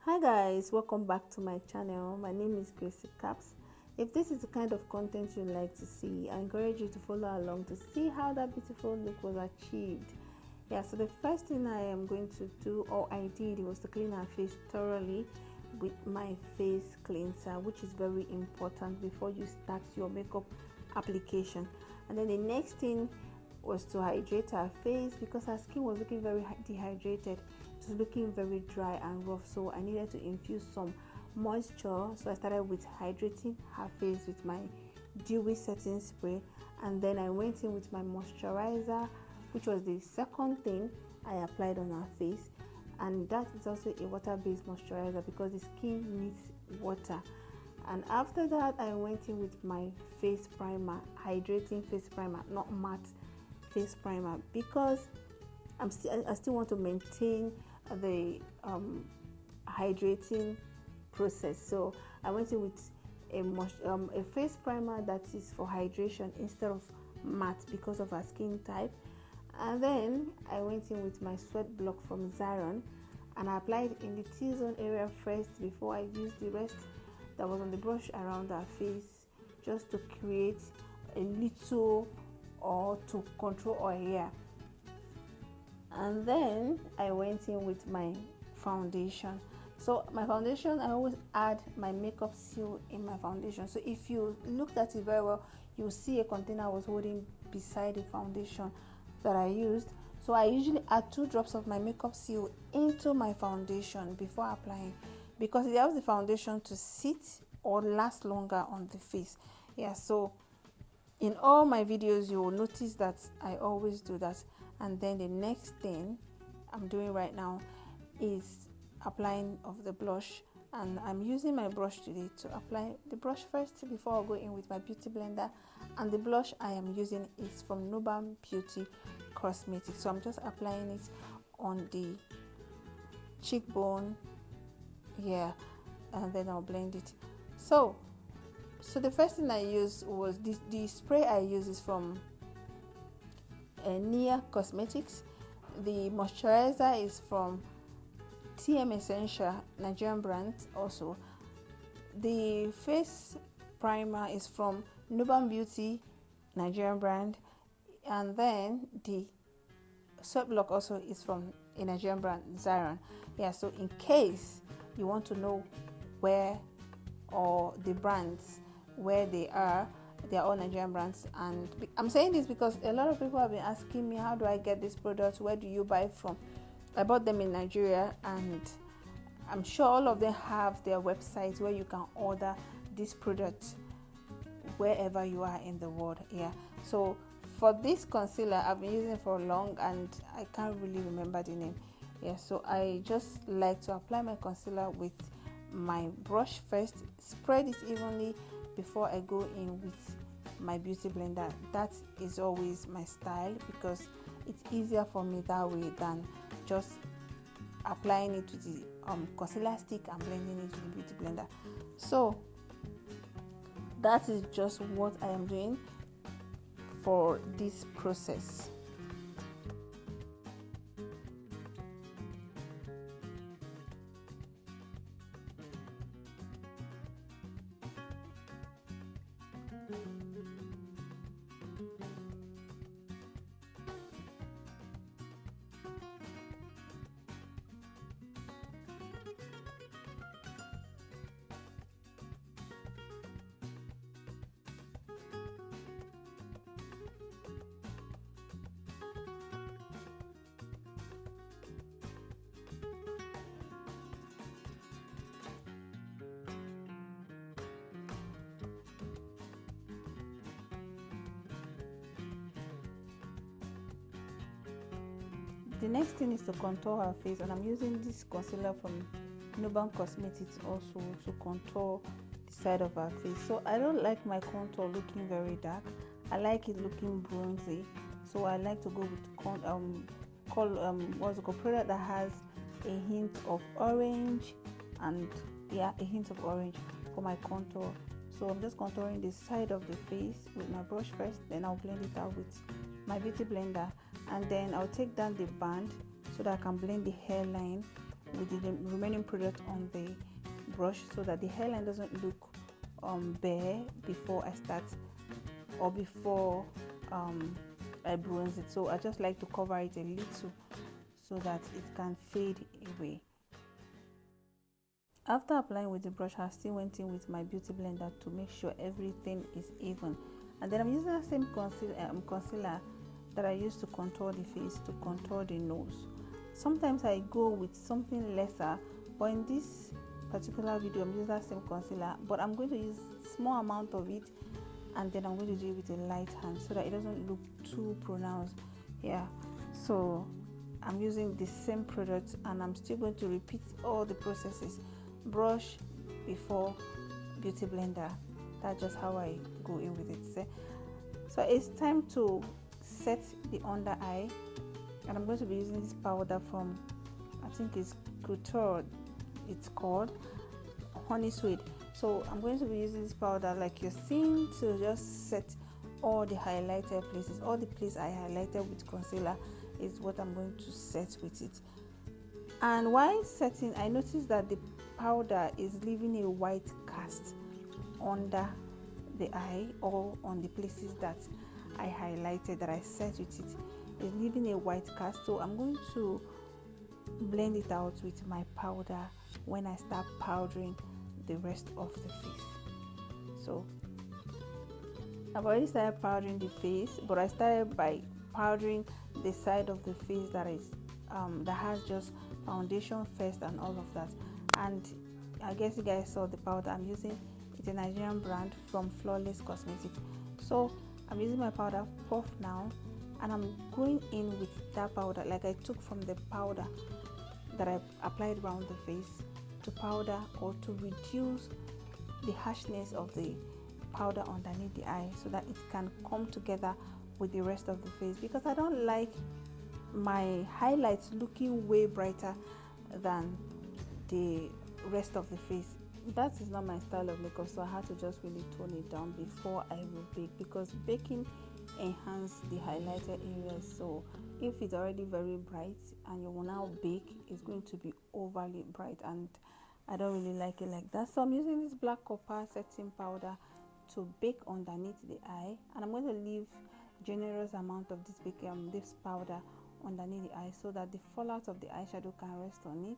Hi guys, welcome back to my channel. My name is Gracie Caps. If this is the kind of content you like to see, I encourage you to follow along to see how that beautiful look was achieved. Yeah, so the first thing I am going to do, or I did, was to clean our face thoroughly with my face cleanser, which is very important before you start your makeup application. And then the next thing was to hydrate our face because our skin was looking very dehydrated. It was looking very dry and rough, so I needed to infuse some moisture. So I started with hydrating her face with my dewy setting spray, and then I went in with my moisturizer, which was the second thing I applied on her face. And that is also a water-based moisturizer because the skin needs water. And after that, I went in with my face primer, hydrating face primer, not matte face primer, because I still want to maintain the hydrating process. So I went in with a face primer that is for hydration instead of matte because of our skin type. And then I went in with my sweat block from Zion, and I applied in the T-zone area first before I used the rest that was on the brush around our face, just to create a little, or to control our hair. And then I went in with my foundation. So my foundation, I always add my makeup seal in my foundation. So if you looked at it very well, you'll see a container I was holding beside the foundation that I used. So I usually add 2 drops of my makeup seal into my foundation before applying, because it helps the foundation to sit or last longer on the face. Yeah, so in all my videos you will notice that I always do that. And then the next thing I'm doing right now is applying of the blush, and I'm using my brush today to apply the brush first before I go in with my beauty blender. And the blush I am using is from Nubam Beauty Cosmetics, so I'm just applying it on the cheekbone, yeah, and then I'll blend it. So the first thing I used was this. The spray I use is from Nia Cosmetics. The moisturizer is from TM Essential, Nigerian brand also. The face primer is from Nuban Beauty, Nigerian brand. And then the sweat block also is from a Nigerian brand, Zion. Yeah, so in case you want to know where, or the brands where they are all Nigerian brands. And I'm saying this because a lot of people have been asking me, how do I get this product, where do you buy from? I bought them in Nigeria, and I'm sure all of them have their websites where you can order this product wherever you are in the world. Yeah, so for this concealer, I've been using it for long and I can't really remember the name. Yeah, so I just like to apply my concealer with my brush first, spread it evenly before I go in with my beauty blender. That is always my style because it's easier for me that way than just applying it to the concealer stick and blending it with the beauty blender. So that is just what I am doing for this process. The next thing is to contour her face, and I'm using this concealer from Nuban Cosmetics also to contour the side of her face. So I don't like my contour looking very dark. I like it looking bronzy. So I like to go with what's it called, product that has a hint of orange, and yeah, a hint of orange for my contour. So I'm just contouring the side of the face with my brush first, then I'll blend it out with my beauty blender, and then I'll take down the band so that I can blend the hairline with the remaining product on the brush so that the hairline doesn't look bare before I start, or before I bronze it. So I just like to cover it a little so that it can fade away. After applying with the brush, I still went in with my beauty blender to make sure everything is even, and then I'm using the same concealer that I used to contour the face to contour the nose. Sometimes I go with something lesser, but in this particular video I'm using that same concealer, but I'm going to use small amount of it, and then I'm going to do it with a light hand so that it doesn't look too pronounced. Yeah, so I'm using the same product, and I'm still going to repeat all the processes: brush before beauty blender. That's just how I go in with it. So it's time to set the under eye, and I'm going to be using this powder from, I think it's Couture, it's called Honey Suede. So I'm going to be using this powder like you're seeing to just set all the highlighted places. All the places I highlighted with concealer is what I'm going to set with it. And while setting, I noticed that the powder is leaving a white cast under the eye, or on the places that I highlighted, that I set with it. It's leaving a white cast, so I'm going to blend it out with my powder when I start powdering the rest of the face. So I've already started powdering the face, but I started by powdering the side of the face that is that has just foundation first and all of that. And I guess you guys saw the powder I'm using. It's a Nigerian brand from Flawless Cosmetics. So I'm using my powder puff now, and I'm going in with that powder like I took from the powder that I applied around the face to powder, or to reduce the harshness of the powder underneath the eye so that it can come together with the rest of the face, because I don't like my highlights looking way brighter than the rest of the face. That is not my style of makeup, so I had to just really tone it down before I will bake, because baking enhance the highlighted areas. So if it's already very bright and you will now bake, it's going to be overly bright, and I don't really like it like that. So I'm using this black copper setting powder to bake underneath the eye, and I'm going to leave generous amount of this powder underneath the eye so that the fallout of the eyeshadow can rest on it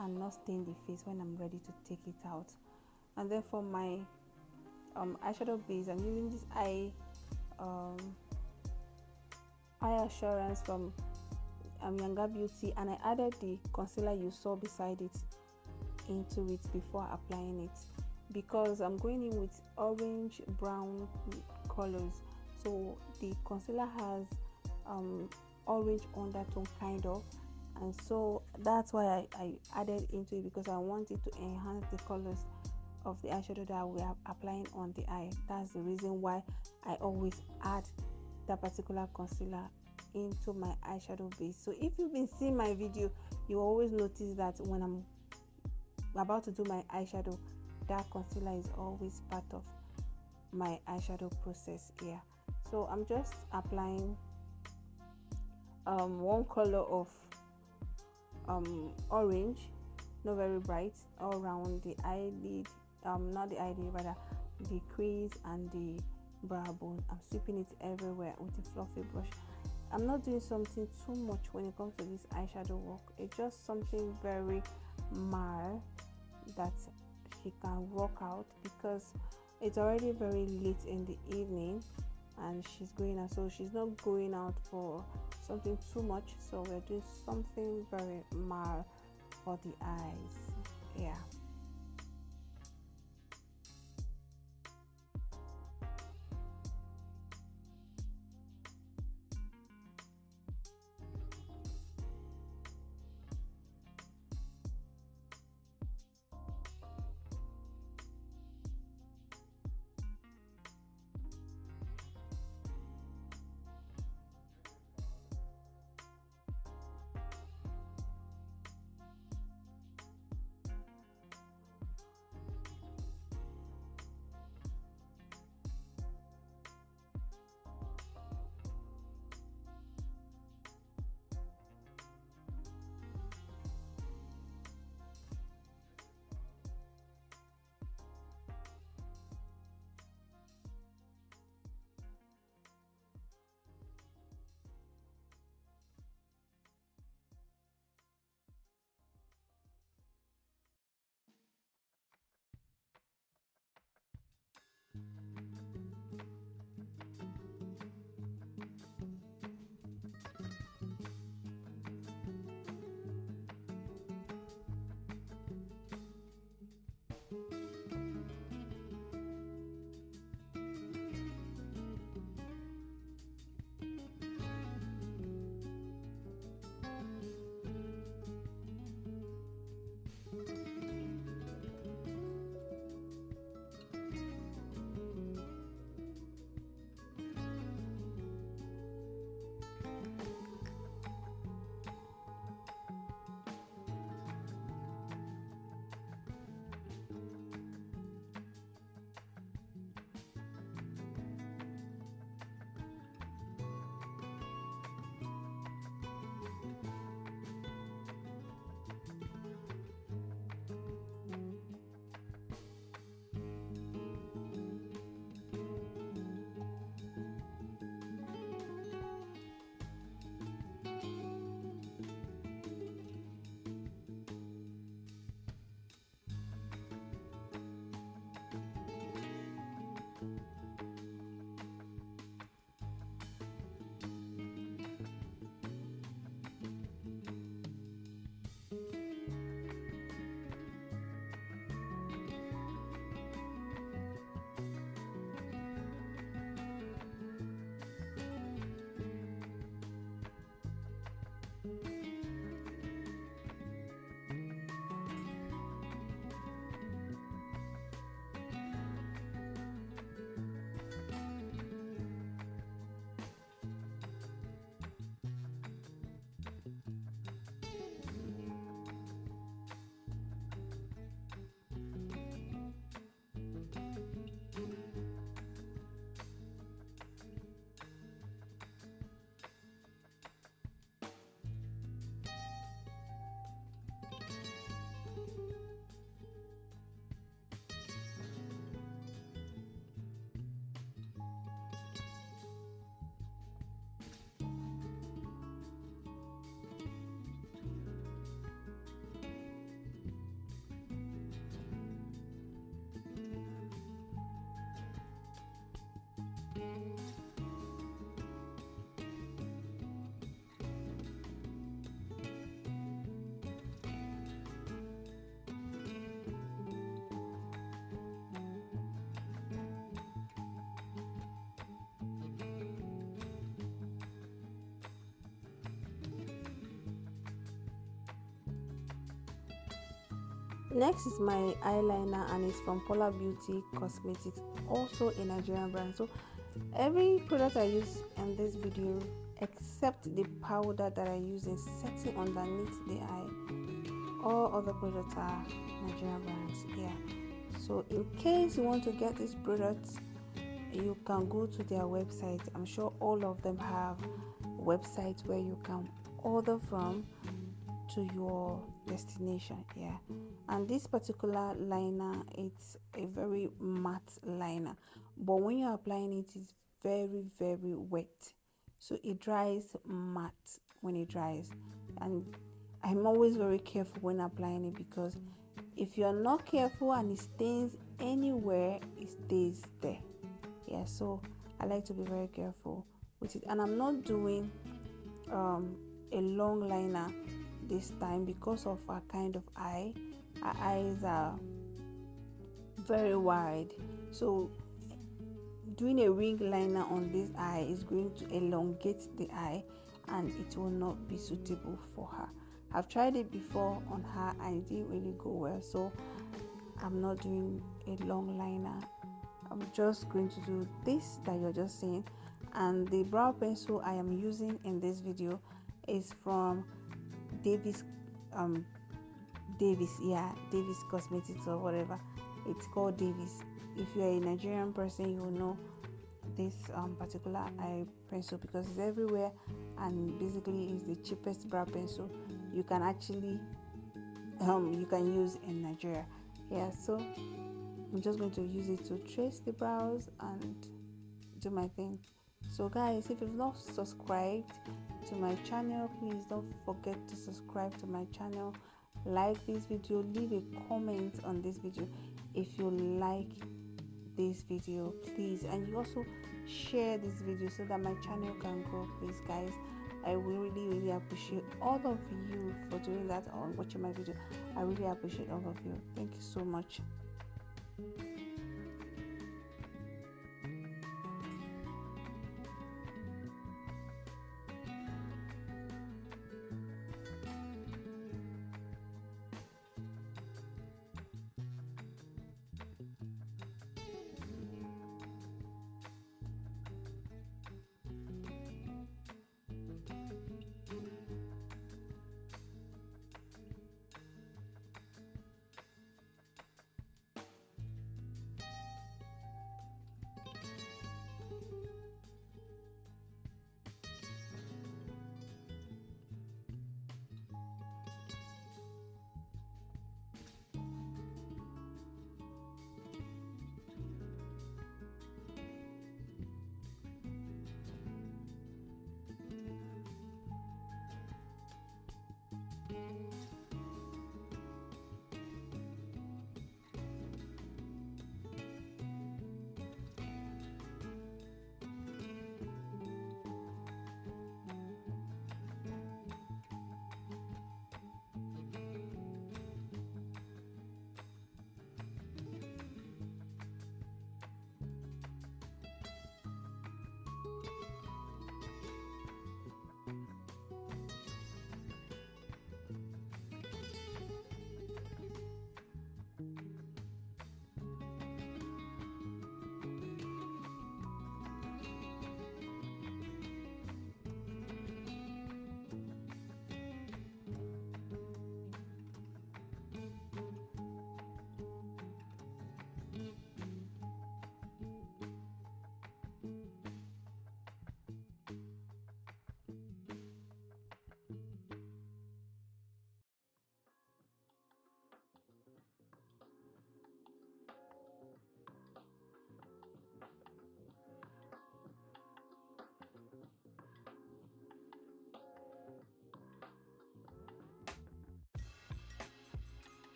and not stain the face when I'm ready to take it out. And then for my eyeshadow base, I'm using this eye assurance from Younger Beauty, and I added the concealer you saw beside it into it before applying it, because I'm going in with orange brown colors. So the concealer has orange undertone kind of, and so that's why I added into it, because I want it to enhance the colors of the eyeshadow that we are applying on the eye. That's the reason why I always add that particular concealer into my eyeshadow base. So if you've been seeing my video, you always notice that when I'm about to do my eyeshadow, that concealer is always part of my eyeshadow process here. So I'm just applying one color of orange, not very bright, all around the eyelid, not the eyelid, rather the crease and the brow bone. I'm sweeping it everywhere with a fluffy brush. I'm not doing something too much when it comes to this eyeshadow work. It's just something very mild that she can work out, because it's already very late in the evening and she's going out, so she's not going out for something too much. So we're doing something very mild for the eyes. Yeah. Next is my eyeliner, and it's from Polar Beauty Cosmetics, also a Nigerian brand. So every product I use in this video, except the powder that I use in setting underneath the eye, all other products are Nigerian brands. Yeah. So in case you want to get these products, you can go to their website. I'm sure all of them have websites where you can order from to your destination. Yeah. And this particular liner, it's a very matte liner, but when you're applying it, it's very very wet, so it dries matte when it dries. And I'm always very careful when applying it, because if you're not careful and it stains anywhere, it stays there. Yeah, so I like to be very careful with it. And I'm not doing a long liner this time because of our kind of eye. Our eyes are very wide, so doing a ring liner on this eye is going to elongate the eye, and it will not be suitable for her. I've tried it before on her and it didn't really go well, so I'm not doing a long liner. I'm just going to do this that you're just seeing. And the brow pencil I am using in this video is from Davis Cosmetics, or whatever it's called, Davis. If you're a Nigerian person, you will know this particular eye pencil because it's everywhere, and basically is the cheapest brow pencil you can actually you can use in Nigeria. Yeah, so I'm just going to use it to trace the brows and do my thing. So guys, if you've not subscribed to my channel, please don't forget to subscribe to my channel, like this video, leave a comment on this video if you like this video, please, and you also share this video so that my channel can grow, please guys. I will really appreciate all of you for doing that or watching my video. I really appreciate all of you. Thank you so much.